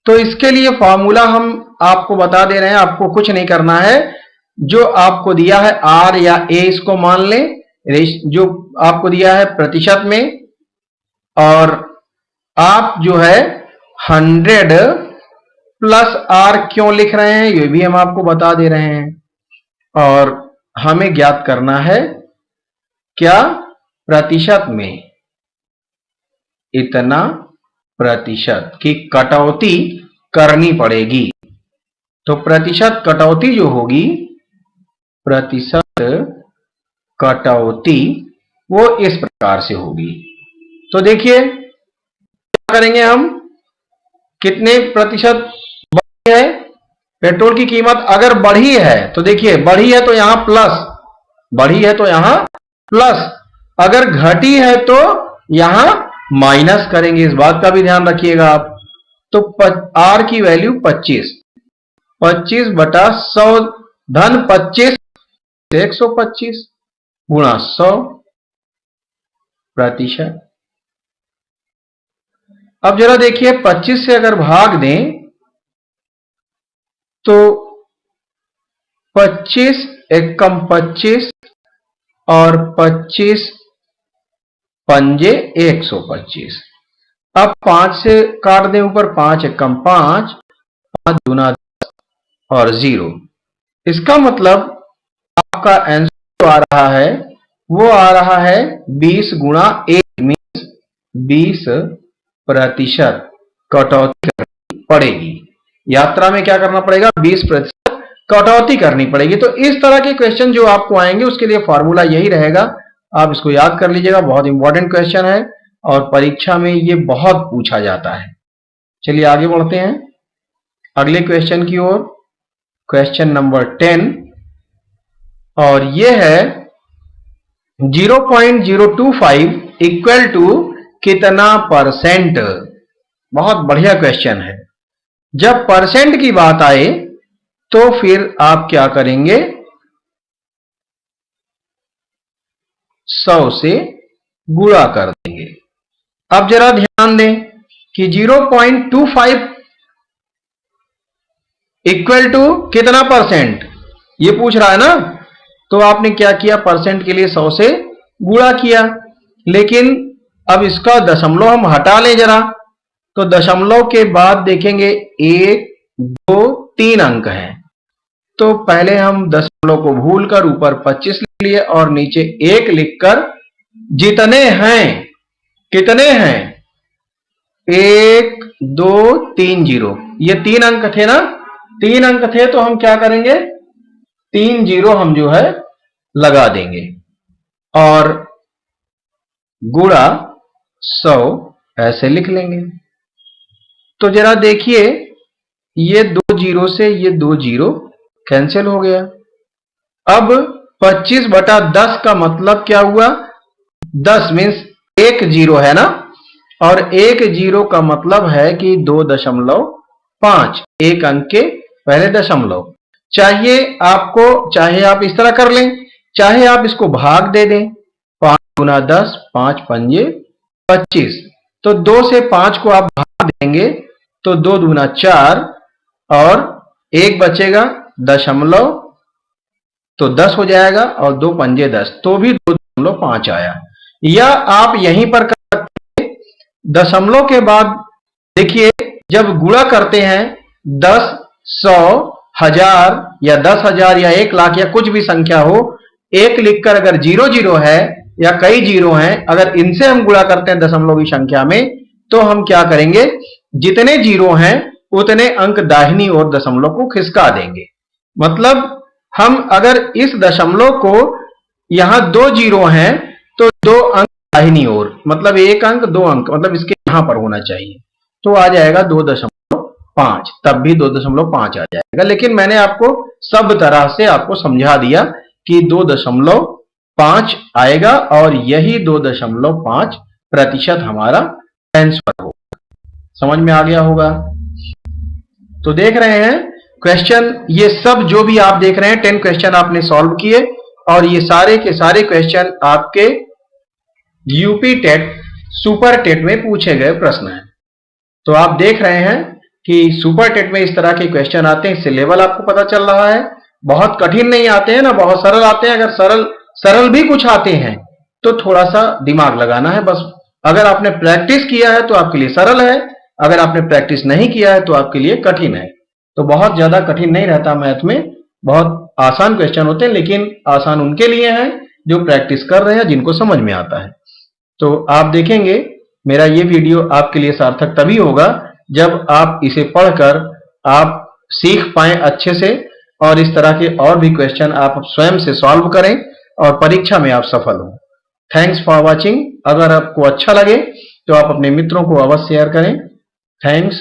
तो इसके लिए फॉर्मूला हम आपको बता दे रहे हैं। आपको कुछ नहीं करना है, जो आपको दिया है आर या ए इसको मान लें, जो आपको दिया है प्रतिशत में, और आप जो है 100 प्लस आर क्यों लिख रहे हैं ये भी हम आपको बता दे रहे हैं। और हमें ज्ञात करना है क्या? प्रतिशत में इतना प्रतिशत की कटौती करनी पड़ेगी। तो प्रतिशत कटौती जो होगी, प्रतिशत कटौती वो इस प्रकार से होगी। तो देखिए क्या करेंगे हम, कितने प्रतिशत बढ़ी है पेट्रोल की कीमत? अगर बढ़ी है तो देखिए, बढ़ी है तो यहां प्लस, बढ़ी है तो यहां प्लस, अगर घटी है तो यहां माइनस करेंगे, इस बात का भी ध्यान रखिएगा आप। तो आर की वैल्यू 25, 25 बटा 100 धन 25 125 गुणा 100 प्रतिशत। अब जरा देखिए 25 से अगर भाग दें तो 25 एकम 25 और 25 पंजे 125। अब 5 से काट दें ऊपर, 5 एकम 5, 5 दूना 10 और 0। इसका मतलब आपका आंसर आ रहा है, वो आ रहा है 20 गुणा 1 मीन्स 20 प्रतिशत कटौती करनी पड़ेगी। यात्रा में क्या करना पड़ेगा? 20% कटौती करनी पड़ेगी। तो इस तरह के क्वेश्चन जो आपको आएंगे उसके लिए फॉर्मूला यही रहेगा, आप इसको याद कर लीजिएगा। बहुत इंपॉर्टेंट क्वेश्चन है और परीक्षा में ये बहुत पूछा जाता है। चलिए आगे बढ़ते हैं अगले क्वेश्चन की ओर, क्वेश्चन नंबर 10, और ये है 0.025 इक्वल टू कितना परसेंट। बहुत बढ़िया क्वेश्चन है। जब परसेंट की बात आए तो फिर आप क्या करेंगे? 100 से गुणा कर देंगे। अब जरा ध्यान दें कि 0.25 इक्वल टू कितना परसेंट, ये पूछ रहा है ना। तो आपने क्या किया? परसेंट के लिए 100 से गुणा किया, लेकिन अब इसका दशमलव हम हटा लें जरा, तो दशमलव के बाद देखेंगे 1 2 3 अंक हैं। तो पहले हम दशमलव को भूलकर ऊपर 25 लिख लिए और नीचे 1 लिखकर जितने हैं, कितने हैं? 1 2 3 0, ये 3 अंक थे ना, 3 अंक थे, तो हम क्या करेंगे? 3 0 हम जो है लगा देंगे और गुणा 100 ऐसे लिख लेंगे। तो जरा देखिए, ये 2 0 से ये 2 0 कैंसिल हो गया। अब 25 बटा 10 का मतलब क्या हुआ? 10 मीन्स 1 0 है ना, और 1 0 का मतलब है कि 2.5, एक अंक के पहले दशमलव। चाहिए आपको, चाहे आप इस तरह कर लें, चाहे आप इसको भाग दे दें, 5 गुना 10, 5 पंजे 25। तो 2 से 5 को आप भाग देंगे तो 2 दूना 4 और 1 बचेगा दशमलव, तो 10 हो जाएगा, और 2 पंजे 10, तो भी 2.5 आया। या आप यहीं पर कर सकते हैं, दशमलव के बाद देखिए जब गुणा करते हैं 10 100 1000 या 10,000 या 1 लाख या कुछ भी संख्या हो, 1 लिखकर अगर 0 0 है या कई 0 हैं, अगर इनसे हम गुणा करते हैं दशमलव की संख्या में, तो हम क्या करेंगे? जितने 0 हैं उतने अंक दाहिनी ओर दशमलव को खिसका देंगे। मतलब हम अगर इस दशमलव को, यहां 2 0 हैं तो 2 अंक दाहिनी ओर, मतलब 1 अंक 2 अंक, मतलब इसके यहां पर होना चाहिए, तो आ जाएगा 2.5, तब भी 2.5 आ जाएगा। लेकिन मैंने आपको सब तरह से आपको समझा दिया कि 2.5 आएगा और यही 2.5% हमारा आंसर होगा। समझ में आ गया होगा। तो देख रहे हैं क्वेश्चन, ये सब जो भी आप देख रहे हैं 10 क्वेश्चन आपने सॉल्व किए, और ये सारे के सारे क्वेश्चन आपके यूपी टेट सुपर टेट में पूछे गए प्रश्न हैं। तो आप देख रहे हैं कि सुपर टेट में इस तरह के क्वेश्चन आते हैं, इससे लेवल आपको पता चल रहा है। बहुत कठिन नहीं आते हैं ना, बहुत सरल आते हैं। अगर सरल भी कुछ आते हैं तो थोड़ा सा दिमाग लगाना है बस। अगर आपने प्रैक्टिस किया है तो आपके लिए सरल है, अगर आपने प्रैक्टिस नहीं किया है तो आपके लिए कठिन है। तो बहुत ज्यादा कठिन नहीं रहता मैथ में, बहुत आसान क्वेश्चन होते हैं, लेकिन आसान उनके लिए है जो प्रैक्टिस कर रहे हैं, जिनको समझ में आता है। तो आप देखेंगे मेरा ये वीडियो आपके लिए सार्थक तभी होगा जब आप इसे पढ़कर आप सीख पाएं अच्छे से और इस तरह के और भी क्वेश्चन आप स्वयं से सॉल्व करें और परीक्षा में आप सफल हों। Thanks for watching. अगर आपको अच्छा लगे तो आप अपने मित्रों को अवश्य शेयर करें। थैंक्स।